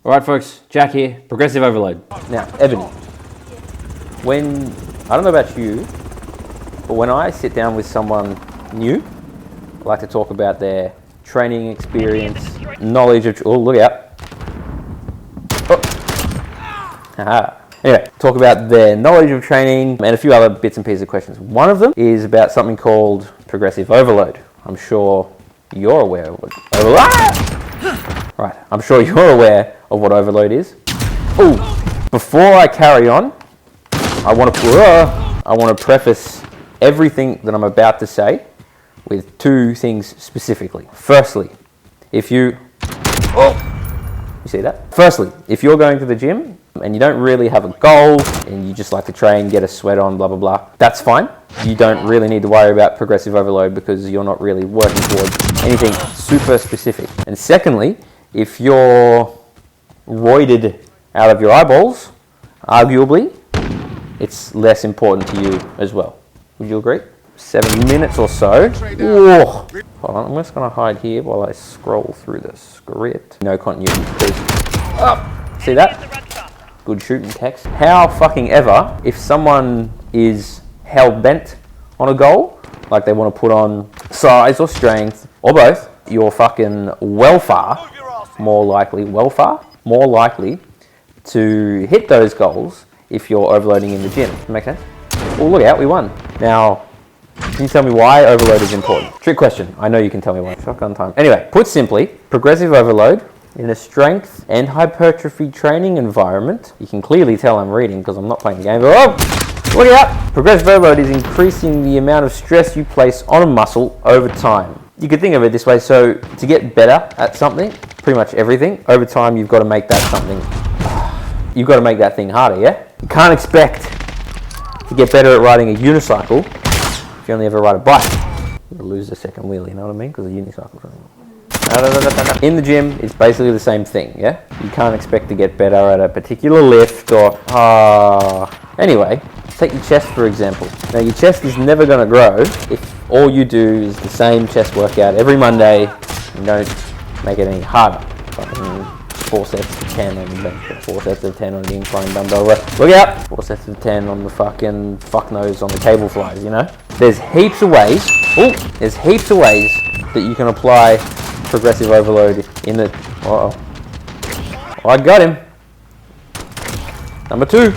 All right, folks, Jack here, Progressive Overload. Now, Ebony, I don't know about you, but when I sit down with someone new, I like to talk about their training experience, knowledge of, oh, look out. Oh. Anyway, talk about their knowledge of training and a few other bits and pieces of questions. One of them is about something called progressive overload. I'm sure you're aware of what Right, I'm sure you're aware of what overload is. Ooh, before I carry on, I want to preface everything that I'm about to say with two things specifically. Firstly, if you see that? Firstly, if you're going to the gym and you don't really have a goal and you just like to train, get a sweat on, blah, blah, blah, that's fine. You don't really need to worry about progressive overload because you're not really working towards anything super specific. And secondly, if you're roided out of your eyeballs, arguably, it's less important to you as well. Would you agree? 7 minutes or so. Whoa. Hold on, I'm just going to hide here while I scroll through the script. No continuity, please. Oh, see that? Good shooting text. How fucking ever, if someone is hell-bent on a goal, like they want to put on size or strength, or both, you're fucking more likely to hit those goals if you're overloading in the gym. Make sense? Oh, look out, we won. Now, can you tell me why overload is important? Trick question. I know you can tell me why. Shotgun time. Anyway, put simply, progressive overload in a strength and hypertrophy training environment. You can clearly tell I'm reading because I'm not playing the game. Oh, look out! Progressive overload is increasing the amount of stress you place on a muscle over time. You could think of it this way. So to get better at something, pretty much everything, over time you've got to make that thing harder, yeah? You can't expect to get better at riding a unicycle if you only ever ride a bike. You're gonna lose the second wheel, you know what I mean? Because the unicycle's running. In the gym, it's basically the same thing, yeah? You can't expect to get better at a particular lift or... Anyway, take your chest for example. Now your chest is never gonna grow if all you do is the same chest workout every Monday and don't make it any harder. Fucking 4 sets of 10 on the bench, 4 sets of 10 on the incline dumbbell. Look out! 4 sets of 10 on the fucking fuck nose on the cable flies, you know? There's heaps of ways that you can apply progressive overload in the... Oh, I got him. Number 2.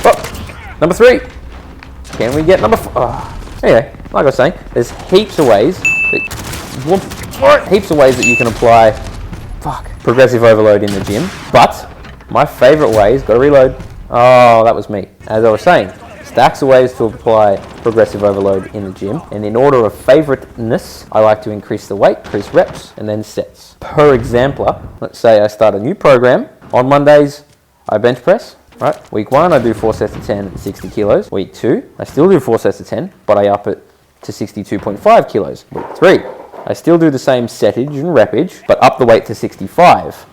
Oh, number 3. Can we get number 4? Oh. Anyway, like I was saying, there's heaps of ways that you can apply progressive overload in the gym, but my favorite way is, gotta reload. Oh, that was me. As I was saying, stacks of ways to apply progressive overload in the gym, and in order of favoriteness, I like to increase the weight, increase reps, and then sets. Per example, let's say I start a new program. On Mondays, I bench press, right? Week 1, I do 4 sets of 10 at 60 kilos. Week 2, I still do 4 sets of 10, but I up it to 62.5 kilos. Week 3, I still do the same settage and reppage, but up the weight to 65.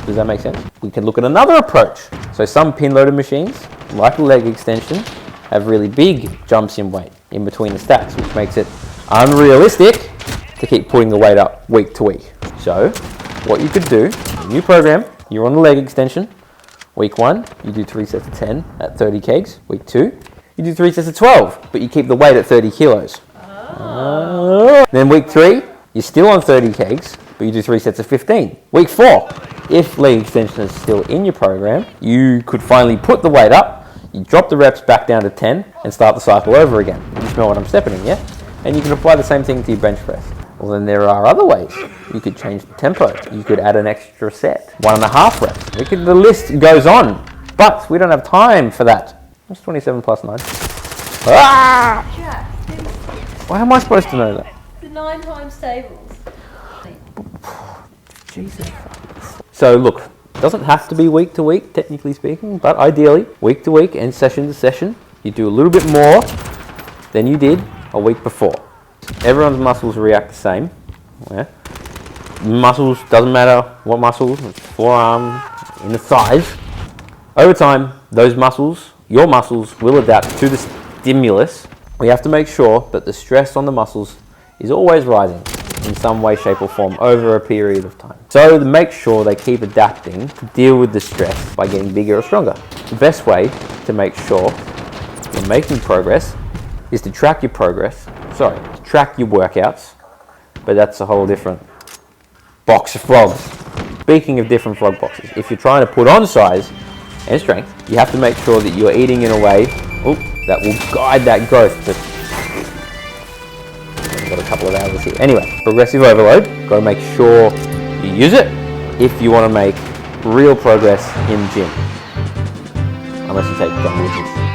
Does that make sense? We can look at another approach. So some pin loaded machines, like the leg extension, have really big jumps in weight in between the stacks, which makes it unrealistic to keep putting the weight up week to week. So what you could do, a new program, you're on the leg extension. Week 1, you do 3 sets of 10 at 30 kgs. Week 2, you do 3 sets of 12, but you keep the weight at 30 kilos. Then week 3, you're still on 30 kgs, but you do 3 sets of 15. Week 4, if leg extension is still in your program, you could finally put the weight up, you drop the reps back down to 10, and start the cycle over again. You smell what I'm stepping in, yeah? And you can apply the same thing to your bench press. Well, then there are other ways. You could change the tempo. You could add an extra set, 1.5 reps. The list goes on, but we don't have time for that. That's 27 plus 9. Ah! Why am I supposed to know that? The 9 times tables. Jesus. So look, it doesn't have to be week to week, technically speaking, but ideally, week to week and session to session, you do a little bit more than you did a week before. Everyone's muscles react the same. Yeah? Muscles, doesn't matter what muscles, forearm, in the thighs. Over time, those muscles, your muscles, will adapt to the stimulus. We have to make sure that the stress on the muscles is always rising. in some way, shape or form over a period of time. So to make sure they keep adapting to deal with the stress by getting bigger or stronger. The best way to make sure you're making progress is to track your progress. Sorry, to track your workouts, but that's a whole different box of frogs. Speaking of different frog boxes, if you're trying to put on size and strength, you have to make sure that you're eating in a way that will guide that growth. But I've got a couple of hours here. Anyway, progressive overload, got to make sure you use it if you want to make real progress in gym. Unless you take John Woods.